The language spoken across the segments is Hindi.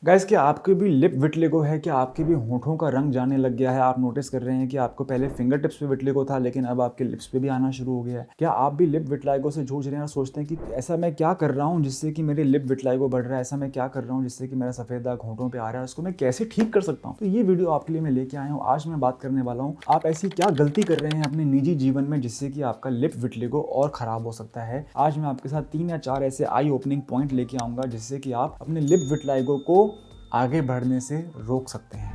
गाइस, क्या आपके भी लिप विटलिगो है? क्या आपके भी होठों का रंग जाने लग गया है? आप नोटिस कर रहे हैं कि आपको पहले फिंगर टिप्स पे विटलिगो था, लेकिन अब आपके लिप्स पे भी आना शुरू हो गया है। क्या आप भी लिप विटलिगो से जूझ रहे हैं और सोचते हैं कि ऐसा मैं क्या कर रहा हूँ जिससे कि मेरे लिप विटलिगो बढ़ रहा है? ऐसा मैं क्या कर रहा हूँ जिससे कि मेरा सफ़ेद दाग होठों पे आ रहा है? उसको मैं कैसे ठीक कर सकता हूँ? तो ये वीडियो आपके लिए मैं लेके आया हूँ। आज मैं बात करने वाला हूँ आप ऐसी क्या गलती कर रहे हैं अपने निजी जीवन में जिससे कि आपका लिप विटलिगो और ख़राब हो सकता है। आज मैं आपके साथ 3 या 4 ऐसे आई ओपनिंग पॉइंट लेके आऊँगा जिससे कि आप अपने लिप विटलिगो को आगे बढ़ने से रोक सकते हैं।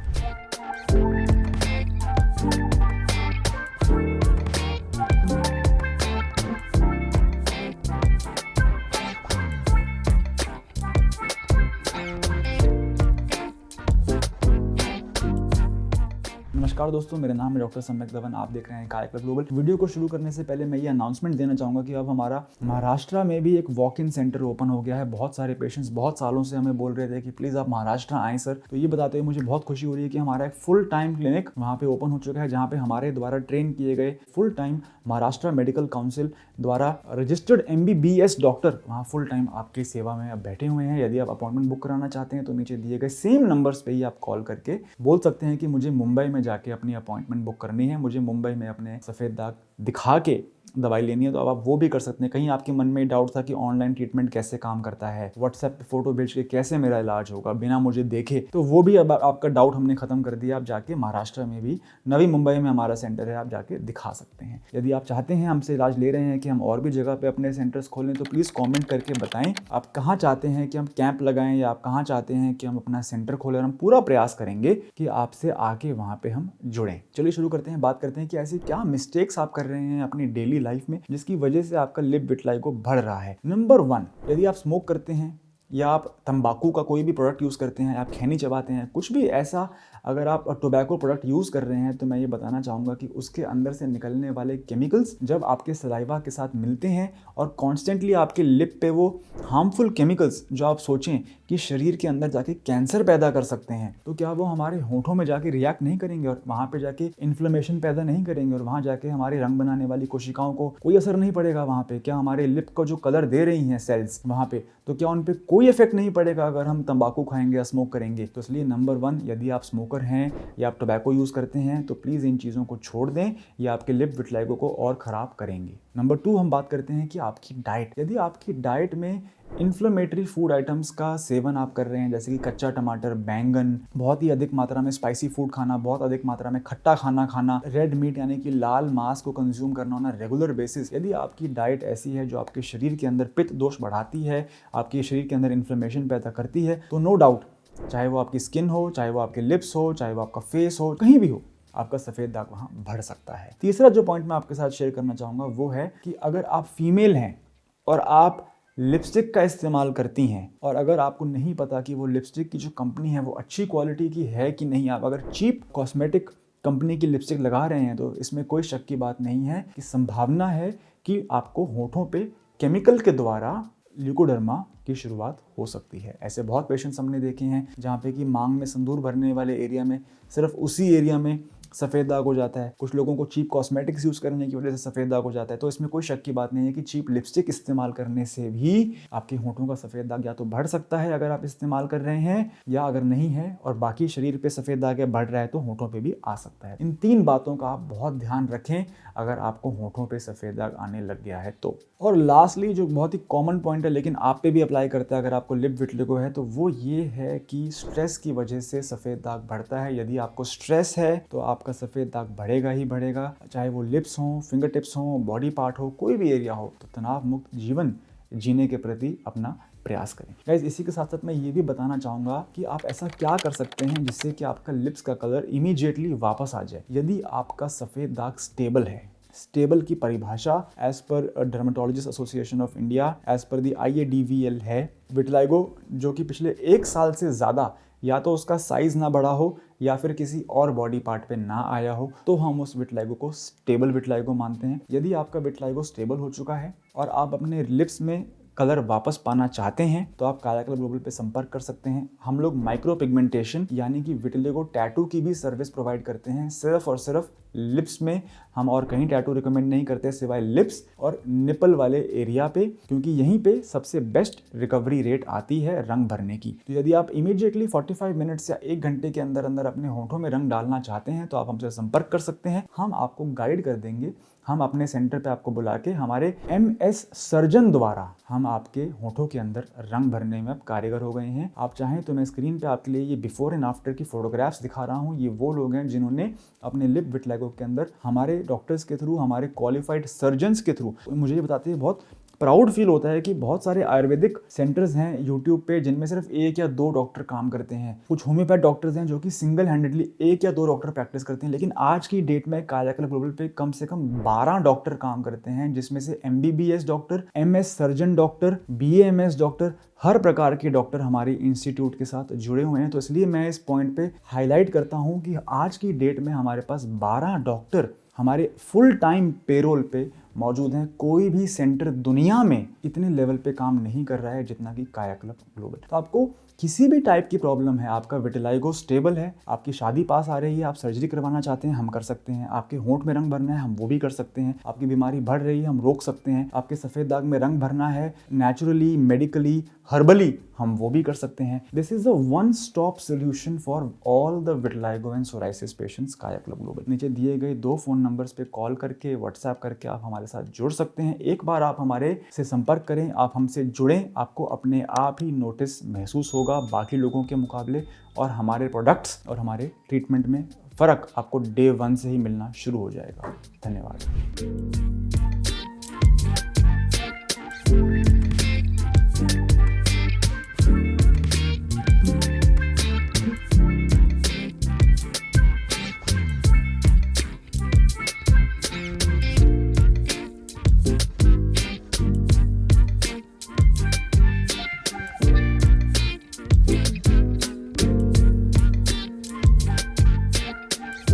नमस्कार दोस्तों, मेरा नाम है डॉक्टर सम्यक दवन। आप देख रहे हैं कायाकल्प ग्लोबल। वीडियो को शुरू करने से पहले मैं ये अनाउंसमेंट देना चाहूँगा कि अब हमारा महाराष्ट्र में भी एक वॉक इन सेंटर ओपन हो गया है। बहुत सारे पेशेंट्स बहुत सालों से हमें बोल रहे थे कि प्लीज़ आप महाराष्ट्र आएँ सर। तो ये बताते हुए मुझे बहुत खुशी हो रही है कि हमारा एक फुल टाइम क्लिनिक वहाँ पे ओपन हो चुका है, जहाँ पे हमारे द्वारा ट्रेन किए गए full time Maharashtra medical council द्वारा रजिस्टर्ड MBBS डॉक्टर वहाँ फुल टाइम आपकी सेवा में अब बैठे हुए हैं। यदि आप अपॉइंटमेंट बुक कराना चाहते हैं तो नीचे दिए गए सेम नंबर्स पे ही आप कॉल करके बोल सकते हैं कि मुझे मुंबई में जाके अपनी अपॉइंटमेंट बुक करनी है, मुझे मुंबई में अपने सफ़ेद दाग दिखा के दवाई लेनी है। तो अब आप वो भी कर सकते हैं। कहीं आपके मन में डाउट था कि ऑनलाइन ट्रीटमेंट कैसे काम करता है, व्हाट्सएप पे फोटो भेज के कैसे मेरा इलाज होगा बिना मुझे देखे, तो वो भी अब आपका डाउट हमने खत्म कर दिया। आप जाके महाराष्ट्र में भी नवी मुंबई में हमारा सेंटर है, आप जाके दिखा सकते हैं। यदि आप चाहते हैं हमसे इलाज ले रहे हैं कि हम और भी जगह पे अपने सेंटर्स खोलें तो प्लीज़ कॉमेंट करके बताएं आप कहाँ चाहते हैं कि हम कैंप लगाएं या आप कहाँ चाहते हैं कि हम अपना सेंटर खोलें। और हम पूरा प्रयास करेंगे कि आपसे आके वहाँ पे हम जुड़ें। चलिए शुरू करते हैं। बात करते हैं कि ऐसी क्या मिस्टेक्स आप कर रहे हैं अपनी डेली लाइफ में जिसकी वजह से आपका लिप विटलिगो बढ़ रहा है। नंबर 1, यदि आप स्मोक करते हैं या आप तंबाकू का कोई भी प्रोडक्ट यूज़ करते हैं, आप खैनी चबाते हैं, कुछ भी ऐसा अगर आप टोबैको प्रोडक्ट यूज़ कर रहे हैं तो मैं ये बताना चाहूँगा कि उसके अंदर से निकलने वाले केमिकल्स जब आपके सलाइवा के साथ मिलते हैं और कॉन्स्टेंटली आपके लिप पे वो हार्मफुल केमिकल्स जो आप सोचें कि शरीर के अंदर जाके कैंसर पैदा कर सकते हैं, तो क्या वो हमारे होठों में जाके रिएक्ट नहीं करेंगे और वहाँ पे जाके इन्फ्लेमेशन पैदा नहीं करेंगे और वहाँ जाके हमारे रंग बनाने वाली कोशिकाओं को कोई असर नहीं पड़ेगा? वहाँ पे क्या हमारे लिप को जो कलर दे रही हैं सेल्स वहाँ पे, तो क्या उन पे कोई इफेक्ट नहीं पड़ेगा अगर हम तंबाकू खाएंगे या स्मोक करेंगे? तो इसलिए नंबर 1, यदि आप स्मोकर हैं या आप टोबैको यूज़ करते हैं तो प्लीज़ इन चीज़ों को छोड़ दें, ये आपके लिप विटलिगो को और ख़राब करेंगे। नंबर 2, हम बात करते हैं कि आपकी डाइट। यदि आपकी डाइट में इन्फ्लेमेटरी फूड आइटम्स का सेवन आप कर रहे हैं, जैसे कि कच्चा टमाटर, बैंगन, बहुत ही अधिक मात्रा में स्पाइसी फूड खाना, बहुत अधिक मात्रा में खट्टा खाना, रेड मीट यानी कि लाल मांस को कंज्यूम करना ऑन रेगुलर बेसिस, यदि आपकी डाइट ऐसी है जो आपके शरीर के अंदर पित्त दोष बढ़ाती है, आपके शरीर के अंदर इन्फ्लेमेशन पैदा करती है, तो नो डाउट, चाहे वो आपकी स्किन हो, चाहे वो आपके लिप्स हो, चाहे वो आपका फेस हो, कहीं भी हो, आपका सफ़ेद दाग वहाँ बढ़ सकता है। तीसरा जो पॉइंट मैं आपके साथ शेयर करना चाहूँगा वो है कि अगर आप फीमेल हैं और आप लिपस्टिक का इस्तेमाल करती हैं और अगर आपको नहीं पता कि वो लिपस्टिक की जो कंपनी है वो अच्छी क्वालिटी की है कि नहीं, आप अगर चीप कॉस्मेटिक कंपनी की लिपस्टिक लगा रहे हैं तो इसमें कोई शक की बात नहीं है कि संभावना है कि आपको होठों पे केमिकल के द्वारा ल्यूकोडर्मा की शुरुआत हो सकती है। ऐसे बहुत पेशेंट्स हमने देखे हैं जहाँ पे कि मांग में सिंदूर भरने वाले एरिया में सिर्फ उसी एरिया में सफ़ेद दाग हो जाता है। कुछ लोगों को चीप कॉस्मेटिक्स यूज़ करने की वजह से सफ़ेद दाग हो जाता है। तो इसमें कोई शक की बात नहीं है कि चीप लिपस्टिक इस्तेमाल करने से भी आपके होठों का सफ़ेद दाग या तो बढ़ सकता है अगर आप इस्तेमाल कर रहे हैं, या अगर नहीं है और बाकी शरीर पे सफ़ेद दाग बढ़ रहा है तो होठों पे भी आ सकता है। इन 3 बातों का आप बहुत ध्यान रखें अगर आपको होठों पे सफ़ेद दाग आने लग गया है तो। और लास्टली जो बहुत ही कॉमन पॉइंट है लेकिन आप पे भी अप्लाई करता है अगर आपको लिप विटलिगो है, तो वो ये है कि स्ट्रेस की वजह से सफ़ेद दाग बढ़ता है। यदि आपको स्ट्रेस है तो आपका सफ़ेद दाग बढ़ेगा ही बढ़ेगा, चाहे वो लिप्स हों, फिंगर टिप्स हों, बॉडी पार्ट हो, कोई भी एरिया हो। तो तनाव मुक्त जीवन जीने के प्रति अपना प्रयास करें। गाइस, इसी के साथ साथ मैं ये भी बताना चाहूँगा कि आप ऐसा क्या कर सकते हैं जिससे कि आपका लिप्स का कलर इमीडिएटली वापस आ जाए। यदि आपका सफ़ेद दाग स्टेबल है, स्टेबल की परिभाषा as per dermatologist association of India, as per दी IADVL है, विटलिगो जो कि पिछले 1 साल से ज़्यादा या तो उसका साइज ना बढ़ा हो या फिर किसी और बॉडी पार्ट पे ना आया हो, तो हम उस विटलिगो को स्टेबल विटलिगो मानते हैं। यदि आपका विटलिगो स्टेबल हो चुका है और आप अपने लिप्स में कलर वापस पाना चाहते हैं तो आप काया कलर ग्लोबल पे संपर्क कर सकते हैं। हम लोग माइक्रो पिगमेंटेशन यानी कि विटिलिगो टैटू की भी सर्विस प्रोवाइड करते हैं, सिर्फ और सिर्फ लिप्स में। हम और कहीं टैटू रिकमेंड नहीं करते सिवाय लिप्स और निपल वाले एरिया पे, क्योंकि यहीं पे सबसे बेस्ट रिकवरी रेट आती है रंग भरने की। तो यदि आप इमीडिएटली 45 मिनट्स या 1 घंटे के अंदर अंदर अपने होंठों में रंग डालना चाहते हैं तो आप हमसे संपर्क कर सकते हैं। हम आपको गाइड कर देंगे। हम अपने सेंटर पे आपको बुला के हमारे MS सर्जन द्वारा हम आपके होंठों के अंदर रंग भरने में अब कारीगर हो गए हैं। आप चाहें तो मैं स्क्रीन पे आपके लिए ये बिफोर एंड आफ्टर की फोटोग्राफ्स दिखा रहा हूँ। ये वो लोग हैं जिन्होंने अपने लिप विटलिगो के अंदर हमारे डॉक्टर्स के थ्रू, हमारे क्वालिफाइड सर्जन्स के थ्रू, मुझे ये बताते हैं बहुत प्राउड फील होता है कि बहुत सारे आयुर्वेदिक सेंटर्स हैं यूट्यूब पे जिनमें सिर्फ 1 या 2 डॉक्टर काम करते हैं। कुछ होम्योपैथ डॉक्टर्स हैं जो कि सिंगल हैंडेडली 1 या 2 डॉक्टर प्रैक्टिस करते हैं, लेकिन आज की डेट में काया कलर ग्लोबल पे कम से कम 12 डॉक्टर काम करते हैं, जिसमें से MBBS doctor, MS surgeon doctor, BAMS doctor, हर प्रकार के डॉक्टर हमारे इंस्टीट्यूट के साथ जुड़े हुए हैं। तो इसलिए मैं इस पॉइंट पे हाईलाइट करता हूँ कि आज की डेट में हमारे पास 12 डॉक्टर हमारे फुल टाइम पेरोल पे मौजूद हैं। कोई भी सेंटर दुनिया में इतने लेवल पे काम नहीं कर रहा है जितना कि काया कलर ग्लोबल। तो आपको किसी भी टाइप की प्रॉब्लम है, आपका विटिलिगो स्टेबल है, आपकी शादी पास आ रही है, आप सर्जरी करवाना चाहते हैं, हम कर सकते हैं। आपके होंठ में रंग भरना है, हम वो भी कर सकते हैं। आपकी बीमारी बढ़ रही है, हम रोक सकते हैं। आपके सफ़ेद दाग में रंग भरना है नेचुरली, मेडिकली, हर्बली, हम वो भी कर सकते हैं। This is a one stop solution for all the vitiligo and psoriasis patients काया कलर ग्लोबल। नीचे दिए गए 2 फ़ोन नंबर्स पे कॉल करके, व्हाट्सएप करके आप हमारे साथ जुड़ सकते हैं। एक बार आप हमारे से संपर्क करें, आप हमसे जुड़ें, आपको अपने आप ही नोटिस महसूस होगा बाकी लोगों के मुकाबले, और हमारे प्रोडक्ट्स और हमारे ट्रीटमेंट में फ़र्क आपको डे 1 से ही मिलना शुरू हो जाएगा। धन्यवाद।